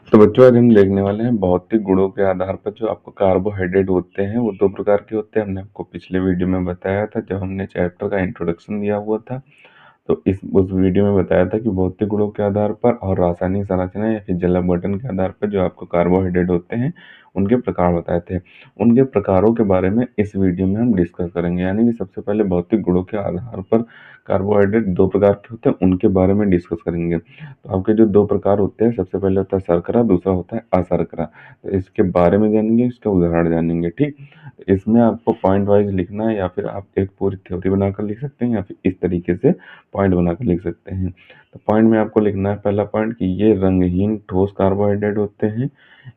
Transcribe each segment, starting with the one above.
तो बच्चों आज हम देखने वाले हैं भौतिक गुणों के आधार पर जो आपको कार्बोहाइड्रेट होते हैं वो दो प्रकार के होते हैं। हमने आपको पिछले वीडियो में बताया था जब हमने चैप्टर का इंट्रोडक्शन दिया हुआ था। तो इस उस वीडियो में बताया था कि भौतिक गुणों के आधार पर और रासायनिक संरचना या फिर जल अपघटन के आधार पर जो आपको कार्बोहाइड्रेट होते हैं उनके प्रकार बताए थे। उनके प्रकारों के बारे में इस वीडियो में हम डिस्कस करेंगे, यानी कि सबसे पहले भौतिक गुणों के आधार पर कार्बोहाइड्रेट दो प्रकार के होते हैं उनके बारे में डिस्कस करेंगे। तो आपके जो दो प्रकार होते हैं, सबसे पहले होता है शर्करा, दूसरा होता है अशर्करा। तो इसके बारे में जानेंगे, इसका उदाहरण जानेंगे। ठीक, इसमें आपको पॉइंट वाइज लिखना है या फिर आप एक पूरी थ्योरी बनाकर लिख सकते हैं या फिर इस तरीके से पॉइंट बनाकर लिख सकते हैं। तो पॉइंट में आपको लिखना है, पहला पॉइंट कि ये रंगहीन ठोस कार्बोहाइड्रेट होते हैं,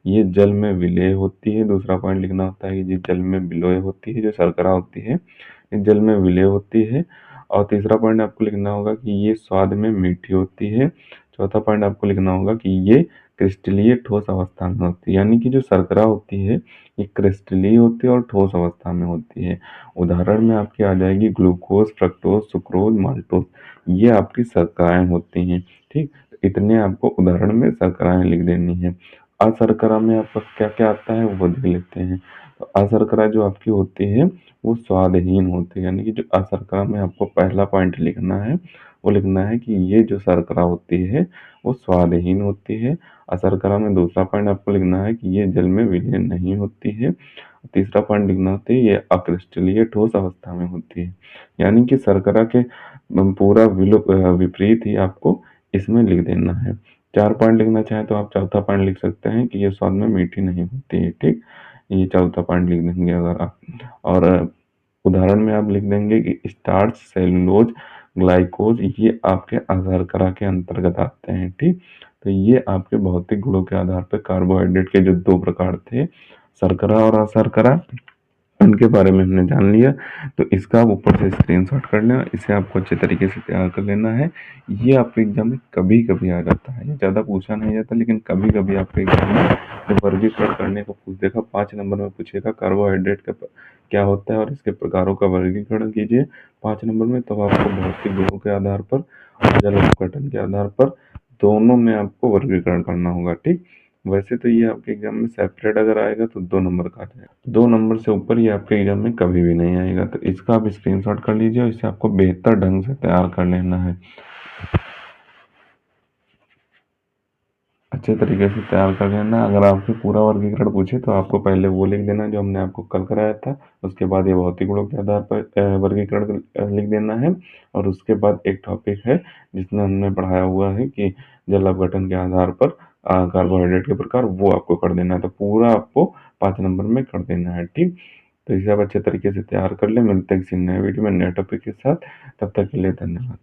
ये जल में विलेय होती है। दूसरा पॉइंट लिखना होता है कि ये जल में विलेय होती है, जो शर्करा होती है ये जल में विलेय होती है। और तीसरा पॉइंट आपको लिखना होगा कि ये स्वाद में मीठी होती है। चौथा पॉइंट आपको लिखना होगा कि ये क्रिस्टलीय ठोस अवस्था में होती है, यानी कि जो शर्करा होती है ये क्रिस्टलीय होती है और ठोस अवस्था में होती है। उदाहरण में आपकी आ जाएगी ग्लूकोज, फ्रक्टोज, सुक्रोज, माल्टोज, ये आपकी शर्कराएं होती हैं। ठीक, तो इतने आपको उदाहरण में शर्कराएं लिख देनी है। अशर्करा में आपका क्या क्या आता है वो देख लेते हैं। तो अशर्करा जो आपकी होती है वो स्वादहीन होती है, यानी कि जो अशर्करा में आपको पहला पॉइंट लिखना है वो लिखना है कि ये जो शर्करा होती है वो स्वादहीन होती है। अशर्करा में दूसरा पॉइंट आपको लिखना है कि ये जल में विलीन नहीं होती है। तीसरा पॉइंट लिखना होता है ये अक्रिस्टलीय ठोस अवस्था में होती है, यानी कि शर्करा के पूरा विपरीत ही आपको इसमें लिख देना है। चार पॉइंट लिखना चाहें तो आप चौथा पॉइंट लिख सकते हैं कि ये स्वाद में मीठी नहीं होती है। ठीक, ये चौथा पॉइंट लिख देंगे अगर आप। और उदाहरण में आप लिख देंगे कि स्टार्च, सेलुलोज, ग्लाइकोज ये आपके अशर्करा के अंतर्गत आते हैं। ठीक, तो ये आपके भौतिक गुणों के आधार पर कार्बोहाइड्रेट के जो दो प्रकार थे, शर्करा और अशर्करा, उनके बारे में हमने जान लिया। तो इसका आप ऊपर से स्क्रीनशॉट कर लेना, इसे आपको अच्छे तरीके से तैयार कर लेना है। ये आपके एग्जाम में कभी कभी आ जाता है, ये ज़्यादा पूछा नहीं जाता लेकिन कभी कभी आपके एग्जाम में जब वर्गीकरण करने को पूछ देगा, 5 नंबर में पूछेगा कार्बोहाइड्रेट का क्या होता है और इसके प्रकारों का वर्गीकरण कीजिए 5 नंबर में, तब आपको भौतिक गुणों के आधार पर और जल अपघटन के आधार पर दोनों में आपको वर्गीकरण करना होगा। ठीक, वैसे तो ये आपके एग्जाम में सेपरेट अगर आएगा तो 2 नंबर का आ जाएगा, 2 नंबर से ऊपर ये आपके एग्जाम में कभी भी नहीं आएगा। तो इसका आप स्क्रीनशॉट कर लीजिए और इसे आपको बेहतर ढंग से तैयार कर लेना है, अच्छे तरीके से तैयार कर लेना। अगर आपसे पूरा वर्गीकरण पूछे तो आपको पहले वो लिख देना जो हमने आपको कल कराया था, उसके बाद ये भौतिक गुणों के आधार पर वर्गीकरण लिख देना है। और उसके बाद एक टॉपिक है जिसमें हमने पढ़ाया हुआ है कि जल अपघटन के आधार पर कार्बोहाइड्रेट के प्रकार, वो आपको कर देना है। तो पूरा आपको 5 नंबर में कर देना है। ठीक, तो इसे आप अच्छे तरीके से तैयार कर ले। मिलते हैं किसी नए वीडियो में नए टॉपिक के साथ, तब तक के लिए धन्यवाद।